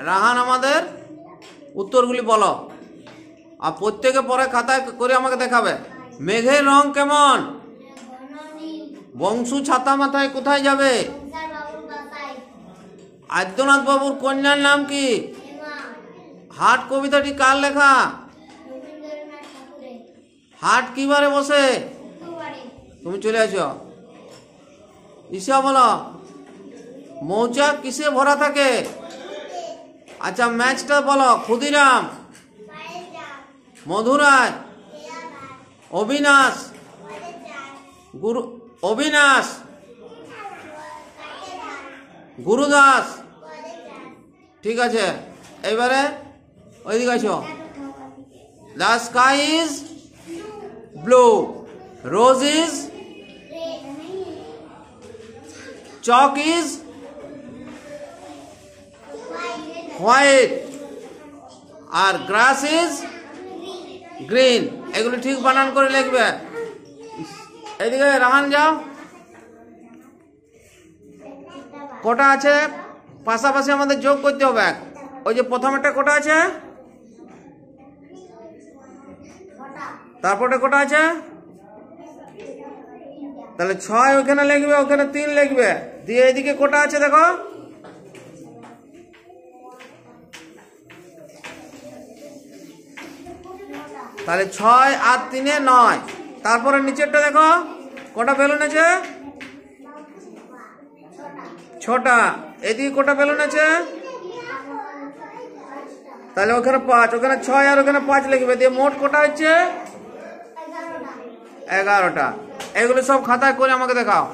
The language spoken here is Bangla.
রাহান আমাদের উত্তরগুলি বলো, আর প্রত্যেকে পরে খাতায় করে আমাকে দেখাবে। মেঘের রং কেমন? বংশু ছাতা মাথায় কোথায় যাবে? আদ্যনাথ বাবুর কন্যার নাম কি? হাট কবিতাটি কার লেখা? হাট কি বারে বসে? তুমি চলে আসো। ঈশা বলো, মৌচাক কিসে ভরা থাকে? আচ্ছা ম্যাচটা বলো। ক্ষুদিরাম, মধুরায়, অবিনাশ, অবিনাশ, গুরুদাস। ঠিক আছে, এবারে ওইদিকে আসো। The sky is blue, rose is, chalk is white, আর গ্রাস ইজ গ্রিন। এগুলো ঠিক বানান করে লিখবে। এইদিকে রাহান যাও। কটা আছে পাশাপাশি আমাদের যোগ করতে হবে। ওই যে প্রথমেরটা কটা আছে, তারপরে কটা আছে? তাহলে 6 ওখানে লিখবে, ওখানে 3 লিখবে, দিয়ে এইদিকে কটা আছে দেখো। তাহলে 6 আর 3 9। তারপরে নিচেরটা দেখো কটা বেলুন আছে? 6টা। এদিকে কটা বেলুন আছে? তাহলে ওখানে 5, ওখানে 6 আর ওখানে 5 লিখবে, দিয়ে মোট কটা হচ্ছে? 11টা। এগুলো সব খাতায় করে আমাকে দেখাও।